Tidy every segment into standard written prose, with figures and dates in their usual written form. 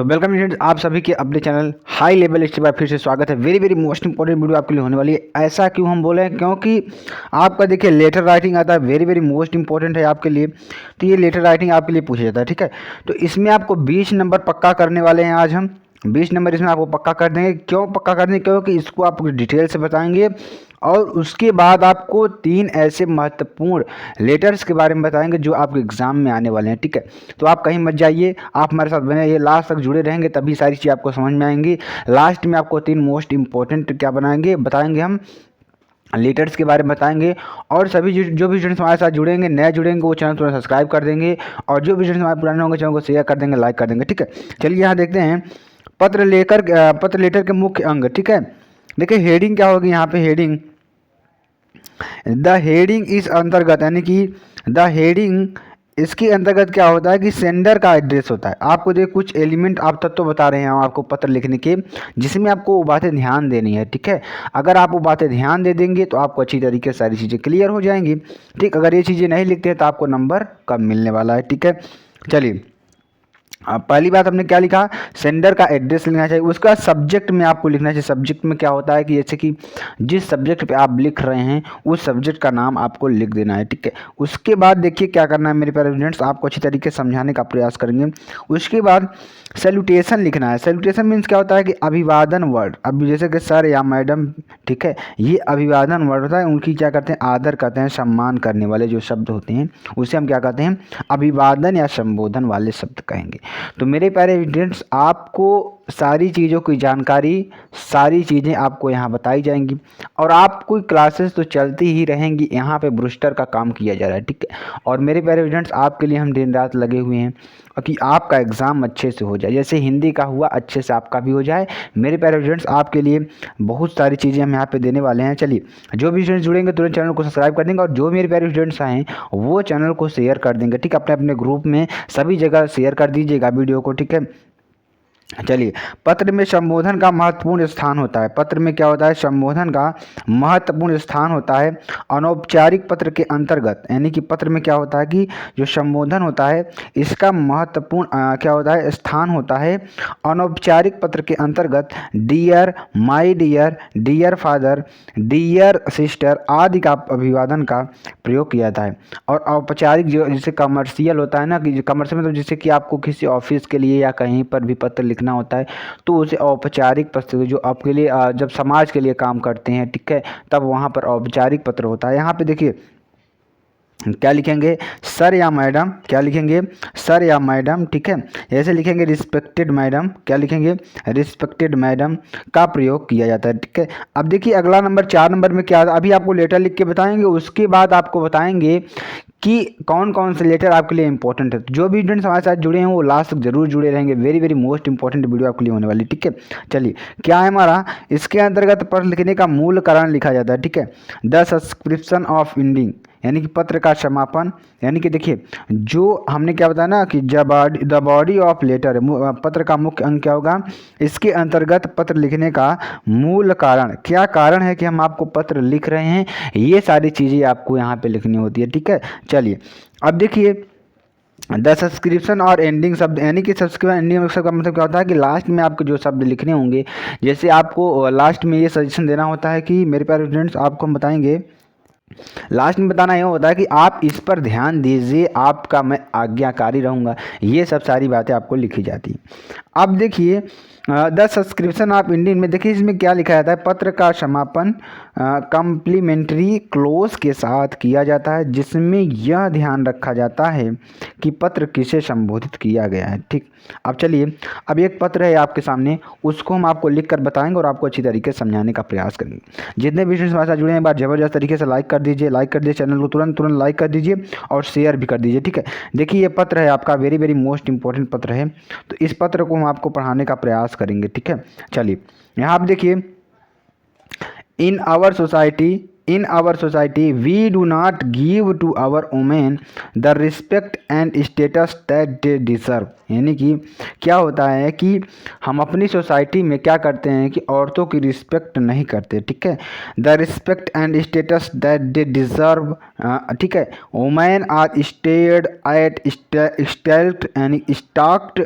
तो welcome friends, आप सभी के अपने चैनल हाई लेवल स्टेप पर फिर से स्वागत है। Very very most important video आपके लिए होने वाली है। ऐसा क्यों हम बोले हैं, क्योंकि आपका देखिए लेटर राइटिंग आता है, वेरी वेरी मोस्ट इंपॉर्टेंट है आपके लिए। तो ये लेटर राइटिंग आपके लिए पूछा जाता है, ठीक है। तो इसमें आपको 20 नंबर पक्का करने वाले हैं आज हम। 20 नंबर इसमें आपको पक्का कर देंगे। क्यों पक्का कर देंगे? क्योंकि इसको आप डिटेल से बताएंगे और उसके बाद आपको 3 ऐसे महत्वपूर्ण लेटर्स के बारे में बताएंगे जो आपके एग्ज़ाम में आने वाले हैं, ठीक है। तो आप कहीं मत जाइए, आप हमारे साथ बने रहिए, लास्ट तक जुड़े रहेंगे तभी सारी चीज़ आपको समझ में आएंगी। लास्ट में आपको 3 मोस्ट इंपॉर्टेंट क्या बताएंगे हम लेटर्स के बारे में बताएंगे। और सभी जो भी स्टूडेंट्स हमारे साथ जुड़ेंगे, नए जुड़ेंगे, वो चैनल तुरंत सब्सक्राइब कर देंगे। और जो भी स्टूडेंट्स हमारे पुराने होंगे चैनल को शेयर कर देंगे, लाइक कर देंगे, ठीक है। चलिए यहाँ देखते हैं पत्र लेटर के मुख्य अंग, ठीक है। देखिए हेडिंग क्या होगी यहाँ पे। हेडिंग, द हेडिंग इस अंतर्गत, यानी कि द हेडिंग इसके अंतर्गत क्या होता है कि सेंडर का एड्रेस होता है। आपको देखिए कुछ एलिमेंट आप तत्व बता रहे हैं हम आपको पत्र लिखने के, जिसमें आपको वो बातें ध्यान देनी है, ठीक है। अगर आप वो बातें ध्यान दे देंगे तो आपको अच्छी तरीके से सारी चीज़ें क्लियर हो जाएंगी, ठीक। अगर ये चीज़ें नहीं लिखते हैं तो आपको नंबर कम मिलने वाला है, ठीक है। चलिए, अब पहली बात हमने क्या लिखा, सेंडर का एड्रेस लिखना चाहिए। उसका सब्जेक्ट में आपको लिखना चाहिए। सब्जेक्ट में क्या होता है कि जैसे कि जिस सब्जेक्ट पे आप लिख रहे हैं उस सब्जेक्ट का नाम आपको लिख देना है, ठीक है। उसके बाद देखिए क्या करना है मेरे प्यारे स्टूडेंट्स, आपको अच्छी तरीके से समझाने का प्रयास करेंगे। उसके बाद सैल्यूटेशन लिखना है। सैल्यूटेशन मीन्स क्या होता है कि अभिवादन वर्ड। अब जैसे कि सर या मैडम, ठीक है, ये अभिवादन वर्ड होता है। उनकी क्या करते हैं, आदर करते हैं, सम्मान करने वाले जो शब्द होते हैं उसे हम क्या कहते हैं, अभिवादन या संबोधन वाले शब्द कहेंगे। तो मेरे प्यारे स्टूडेंट्स, आपको सारी चीज़ों की जानकारी, सारी चीज़ें आपको यहाँ बताई जाएंगी और आपको क्लासेस तो चलती ही रहेंगी। यहाँ पे ब्रूस्टर का काम किया जा रहा है, ठीक है। और मेरे प्यारे स्टूडेंट्स, आपके लिए हम दिन रात लगे हुए हैं कि आपका एग्ज़ाम अच्छे से हो जाए। जैसे हिंदी का हुआ, अच्छे से आपका भी हो जाए। मेरे प्यारे स्टूडेंट्स, आपके लिए बहुत सारी चीज़ें हम यहाँ पे देने वाले हैं। चलिए, जो भी स्टूडेंट्स जुड़ेंगे तुरंत चैनल को सब्सक्राइब कर देंगे और जो मेरे प्यारे स्टूडेंट्स हैं वो चैनल को शेयर कर देंगे, ठीक है। अपने अपने ग्रुप में सभी जगह शेयर कर दीजिएगा वीडियो को, ठीक है। चलिए, पत्र में संबोधन का महत्वपूर्ण स्थान होता है। पत्र में क्या होता है, संबोधन का महत्वपूर्ण स्थान होता है। अनौपचारिक पत्र के अंतर्गत, यानी कि पत्र में क्या होता है कि जो संबोधन होता है इसका महत्वपूर्ण क्या होता है, स्थान होता है। अनौपचारिक पत्र के अंतर्गत dear, my dear, dear father, dear sister आदि का अभिवादन का प्रयोग किया जाता है। और औपचारिक जो जैसे कमर्शियल होता है ना, कि कमर्शियल मतलब जैसे कि आपको किसी ऑफिस के लिए या कहीं पर भी पत्र लिखना होता है तो उसे औपचारिक पत्र, जो आपके लिए जब समाज के लिए काम करते हैं, ठीक है, तब वहाँ पर औपचारिक पत्र होता है। यहाँ पे देखिए क्या लिखेंगे, सर या मैडम, क्या लिखेंगे, सर या मैडम, ठीक है। जैसे लिखेंगे रिस्पेक्टेड मैडम, क्या लिखेंगे, रिस्पेक्टेड मैडम का प्रयोग किया जाता है, ठीक है। अब देखिए अगला नंबर 4 नंबर में क्या, अभी आपको लेटर लिख के बताएंगे, उसके बाद आपको बताएंगे कि कौन कौन से लेटर आपके लिए इंपॉर्टेंट है। जो भी स्टूडेंट्स हमारे साथ जुड़े हैं वो लास्ट तक जरूर जुड़े रहेंगे। Very very most important video आपके लिए होने वाली, ठीक है। चलिए, क्या है हमारा, इसके अंतर्गत पत्र लिखने का मूल कारण लिखा जाता है, ठीक है। द सब्सक्रिप्शन ऑफ एंडिंग, यानी कि पत्र का समापन। यानी कि देखिए जो हमने क्या बताया ना कि द बॉडी ऑफ लेटर, पत्र का मुख्य अंग क्या होगा, इसके अंतर्गत पत्र लिखने का मूल कारण, क्या कारण है कि हम आपको पत्र लिख रहे हैं, ये सारी चीज़ें आपको यहाँ पे लिखनी होती है, ठीक है। चलिए, अब देखिए द सब्सक्रिप्शन और एंडिंग शब्द, यानी कि सब्सक्रिप्शन एंडिंग शब्द का मतलब क्या होता है कि लास्ट में आपको जो शब्द लिखने होंगे, जैसे आपको लास्ट में ये सजेशन देना होता है कि मेरे प्यारे स्टूडेंट्स, आपको हम बताएंगे लास्ट में बताना यह होता है कि आप इस पर ध्यान दीजिए, आपका मैं आज्ञाकारी रहूँगा। ये सब सारी बातें आपको लिखी जाती हैं। अब देखिए द सब्सक्रिप्शन ऑफ इंडियन में देखिए इसमें क्या लिखा जाता है, पत्र का समापन कम्प्लीमेंट्री क्लोज के साथ किया जाता है, जिसमें यह ध्यान रखा जाता है कि पत्र किसे संबोधित किया गया है, ठीक। अब चलिए, अब एक पत्र है आपके सामने, उसको हम आपको लिख कर बताएंगे और आपको अच्छी तरीके से समझाने का प्रयास करेंगे। जितने भी स्टूडेंट्स हमारे साथ जुड़े हैं, बात ज़बरदस्त तरीके से लाइक कर दीजिए, चैनल को तुरंत लाइक कर दीजिए और शेयर भी कर दीजिए, ठीक है। देखिए ये पत्र है आपका, वेरी वेरी मोस्ट इंपॉर्टेंट पत्र है। तो इस पत्र को हम आपको पढ़ाने का प्रयास करेंगे, ठीक है। चलिए, यहाँ आप देखिए, in our society we do not give to our women the respect and status that they deserve. यानी कि क्या होता है कि हम अपनी सोसाइटी में क्या करते हैं कि औरतों की रिस्पेक्ट नहीं करते, ठीक है। The respect and status that they deserve, ठीक है। Women are stayed at stilt यानी स्टॉक्ड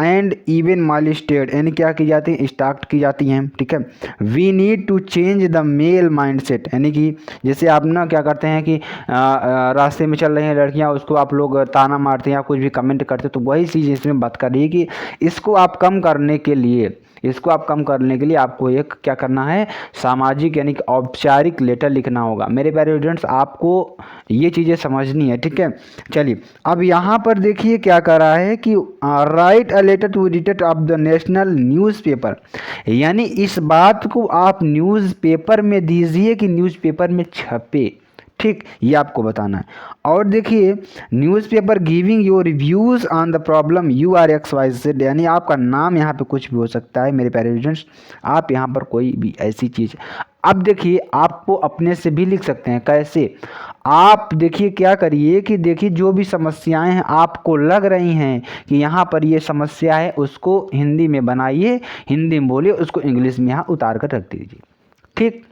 एंड इवन माइलस्टेड यानी क्या की जाती है, स्टार्ट की जाती हैं, ठीक है। We need to change the male mindset यानी कि जैसे आप ना क्या करते हैं कि रास्ते में चल रही हैं लड़कियां, उसको आप लोग ताना मारते हैं या कुछ भी कमेंट करते हैं, तो वही चीज़ इसमें बात कर रही है कि इसको आप कम करने के लिए आपको एक क्या करना है, सामाजिक यानी कि औपचारिक लेटर लिखना होगा। मेरे प्यारे स्टूडेंट्स, आपको ये चीज़ें समझनी है, ठीक है। चलिए अब यहाँ पर देखिए क्या कर रहा है कि write a letter to editor of the national newspaper, यानी इस बात को आप न्यूज़पेपर में दीजिए कि न्यूज़पेपर में छपे, ठीक, ये आपको बताना है। और देखिए newspaper giving your reviews on the problem you are X Y Z, यानी आपका नाम यहाँ पे कुछ भी हो सकता है मेरे प्यारे स्टूडेंट्स, आप यहाँ पर कोई भी ऐसी चीज़। अब देखिए आपको अपने से भी लिख सकते हैं, कैसे, आप देखिए क्या करिए कि देखिए जो भी समस्याएं हैं आपको लग रही हैं कि यहाँ पर ये समस्या है, उसको हिंदी में बनाइए, हिंदी में बोलिए, उसको इंग्लिश में यहाँ उतार कर रख दीजिए, ठीक।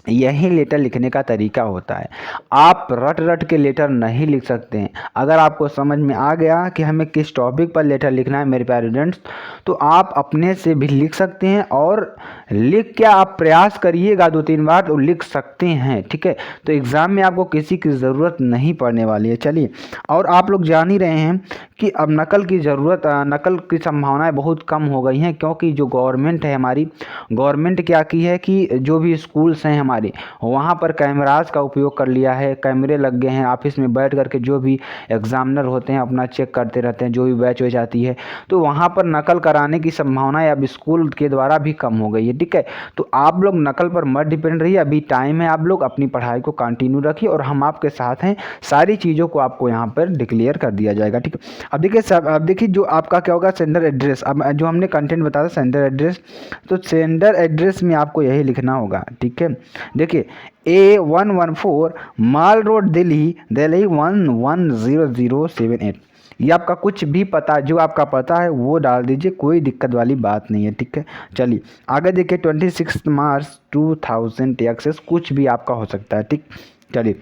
यही लेटर लिखने का तरीका होता है। आप रट रट के लेटर नहीं लिख सकते हैं। अगर आपको समझ में आ गया कि हमें किस टॉपिक पर लेटर लिखना है मेरे प्यारे स्टूडेंट्स, तो आप अपने से भी लिख सकते हैं और लिख के आप प्रयास करिएगा 2-3 बार तो लिख सकते हैं, ठीक है। तो एग्ज़ाम में आपको किसी की ज़रूरत नहीं पड़ने वाली है। चलिए, और आप लोग जान ही रहे हैं कि अब नकल की संभावनाएं बहुत कम हो गई हैं, क्योंकि जो गवर्नमेंट है हमारी, गवर्नमेंट क्या की है कि जो भी स्कूल्स हैं हमारे, वहाँ पर कैमराज का उपयोग कर लिया है, कैमरे लग गए हैं, ऑफिस में बैठ करके जो भी एग्जामिनर होते हैं अपना चेक करते रहते हैं, जो भी बैच हो जाती है, तो वहाँ पर नकल कराने की संभावना अब स्कूल के द्वारा भी कम हो गई है, ठीक है। तो आप लोग नकल पर मत डिपेंड रहिए, अभी टाइम है, आप लोग अपनी पढ़ाई को कंटिन्यू रखिए और हम आपके साथ हैं, सारी चीज़ों को आपको यहाँ पर डिक्लेयर कर दिया जाएगा, ठीक है। अब देखिए जो आपका क्या होगा, सेंडर एड्रेस, अब जो हमने कंटेंट बताया सेंडर एड्रेस, तो सेंडर एड्रेस में आपको यही लिखना होगा, ठीक है। देखिए A114 माल रोड दिल्ली 110078, ये आपका कुछ भी पता, जो आपका पता है वो डाल दीजिए, कोई दिक्कत वाली बात नहीं है, ठीक है। चलिए आगे देखिए 26 मार्च 2000 एक्सेस, कुछ भी आपका हो सकता है, ठीक। चलिए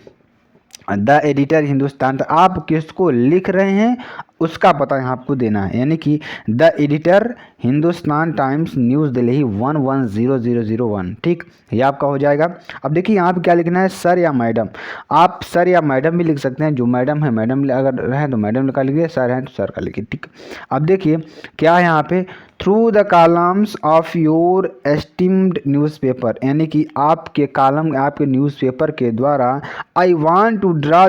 द एडिटर हिंदुस्तान, तो आप किसको लिख रहे हैं उसका पता यहाँ आपको देना है, यानी कि the editor Hindustan times news Delhi 110001, ठीक, ये आपका हो जाएगा। अब देखिए यहाँ पे क्या लिखना है, सर या मैडम, आप सर या मैडम भी लिख सकते हैं, जो मैडम है मैडम, अगर रहे तो मैडम का लिखिए, सर है तो सर का लिखिए, ठीक। अब देखिए क्या है यहाँ पे, through the columns of your esteemed newspaper, यानी कि आपके कॉलम, आपके न्यूज़पेपर के द्वारा, I want to draw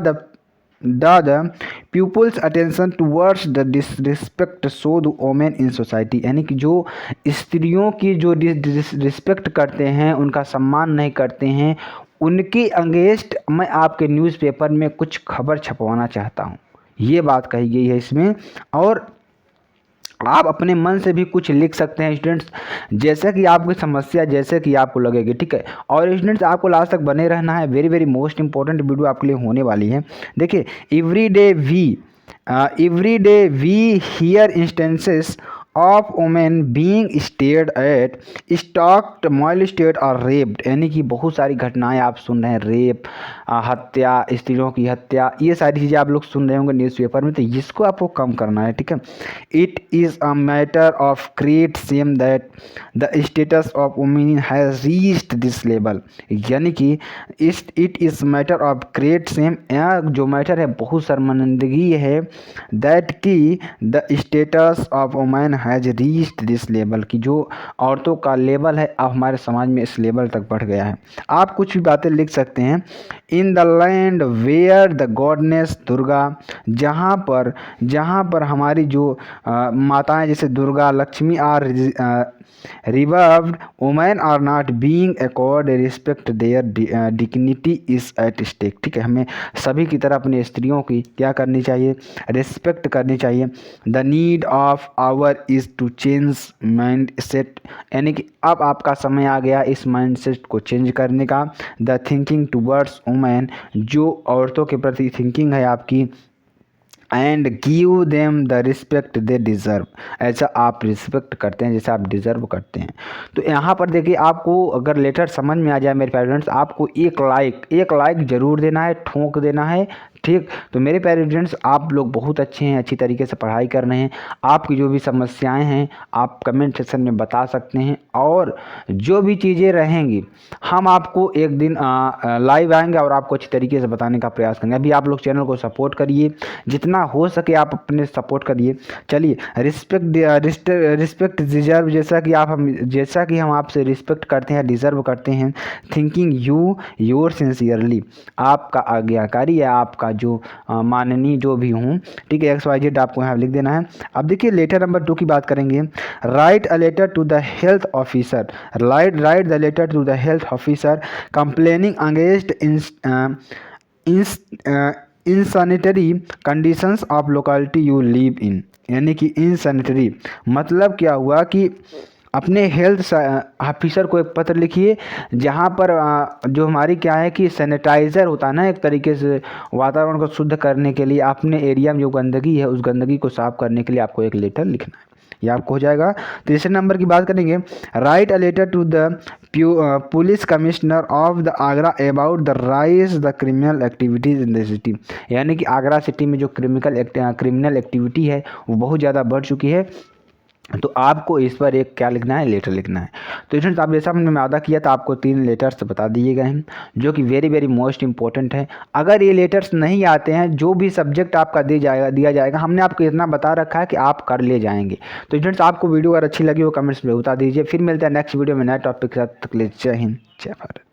the people's attention towards the disrespect show the women in society, यानी कि जो स्त्रियों की जो डिसरिस्पेक्ट करते हैं, उनका सम्मान नहीं करते हैं, उनके अगेंस्ट मैं आपके न्यूज़पेपर में कुछ खबर छपवाना चाहता हूँ, ये बात कही गई है इसमें। और आप अपने मन से भी कुछ लिख सकते हैं स्टूडेंट्स, जैसे कि आपकी समस्या जैसे कि आपको लगेगी, ठीक है। और स्टूडेंट्स आपको लास्ट तक बने रहना है, very very most important video आपके लिए होने वाली है। देखिए every day we hear instances of women being stared at, stalked, molested और रेप्ड, यानी कि बहुत सारी घटनाएं आप सुन रहे हैं, रेप, हत्या, स्त्रियों की हत्या, ये सारी चीज़ें आप लोग सुन रहे होंगे न्यूज़पेपर में, तो इसको आपको कम करना है, ठीक है। It is a matter of great shame that the status of women has reached this level, यानी कि it is matter of great shame, जो मैटर है बहुत शर्मिंदगी है, दैट कि the status of women has reached this level, की जो औरतों का लेवल है अब हमारे समाज में इस लेवल तक बढ़ गया है। आप कुछ भी बातें लिख सकते हैं, in the land where the goddess Durga, जहाँ पर हमारी जो माताएं जैसे Durga, Lakshmi are revered, women are not being accorded respect, their dignity is at stake, ठीक है। हमें सभी की तरह अपनी स्त्रियों की क्या करनी चाहिए, रिस्पेक्ट करनी चाहिए। The need of hour is to change mind set, यानी कि अब आपका समय आ गया इस माइंड सेट को चेंज करने का। द थिंकिंग टूवर्ड्स वुमेन, जो औरतों के प्रति थिंकिंग है आपकी, and give them the respect they deserve, ऐसा आप रिस्पेक्ट करते हैं जैसे आप डिज़र्व करते हैं। तो यहाँ पर देखिए आपको अगर लेटर समझ में आ जाए मेरे पेरेंट्स, आपको एक लाइक ज़रूर देना है, ठोक देना है, ठीक। तो मेरे प्यारे स्टूडेंट्स, आप लोग बहुत अच्छे हैं, अच्छी तरीके से पढ़ाई कर रहे हैं। आपकी जो भी समस्याएं हैं आप कमेंट सेक्शन में बता सकते हैं, और जो भी चीज़ें रहेंगी हम आपको एक दिन लाइव आएंगे और आपको अच्छी तरीके से बताने का प्रयास करेंगे। अभी आप लोग चैनल को सपोर्ट करिए, जितना हो सके आप अपने सपोर्ट करिए। चलिए, रिस्पेक्ट डिजर्व, जैसा कि हम आपसे रिस्पेक्ट करते हैं, डिज़र्व करते हैं। थिंकिंग यू योर सिंसियरली, आपका आज्ञाकारी है, आपका जो माननीय जो भी हूँ, ठीक है, XYZ आपको यहाँ लिख देना है। अब देखिए लेटर नंबर 2 की बात करेंगे। Write a letter to the health officer, write the letter to the health officer complaining against insanitary conditions of locality you live in. यानी कि इनसैनिटरी मतलब क्या हुआ कि अपने हेल्थ ऑफिसर को एक पत्र लिखिए, जहाँ पर जो हमारी क्या है कि सैनिटाइज़र होता है ना, एक तरीके से वातावरण को शुद्ध करने के लिए, अपने एरिया में जो गंदगी है उस गंदगी को साफ करने के लिए आपको एक लेटर लिखना है। ये आपको हो जाएगा। तीसरे नंबर की बात करेंगे। Write a letter to the police commissioner of the Agra about the rise the criminal activities in the city. यानी कि आगरा सिटी में जो क्रिमिनल एक्टिविटी है वो बहुत ज़्यादा बढ़ चुकी है, तो आपको इस पर एक क्या लिखना है, लेटर लिखना है। तो स्टूडेंट्स, आप जैसा हमने वादा किया था आपको 3 लेटर्स बता दिए गए हैं, जो कि वेरी वेरी मोस्ट इंपॉर्टेंट है। अगर ये लेटर्स नहीं आते हैं, जो भी सब्जेक्ट आपका दिया जाएगा हमने आपको इतना बता रखा है कि आप कर ले जाएंगे। तो स्टूडेंट्स, आपको वीडियो अगर अच्छी लगी हो कमेंट्स में बता दीजिए। फिर मिलते हैं नेक्स्ट वीडियो में नए टॉपिक के साथ। तक के लिए जय हिंद, जय भारत।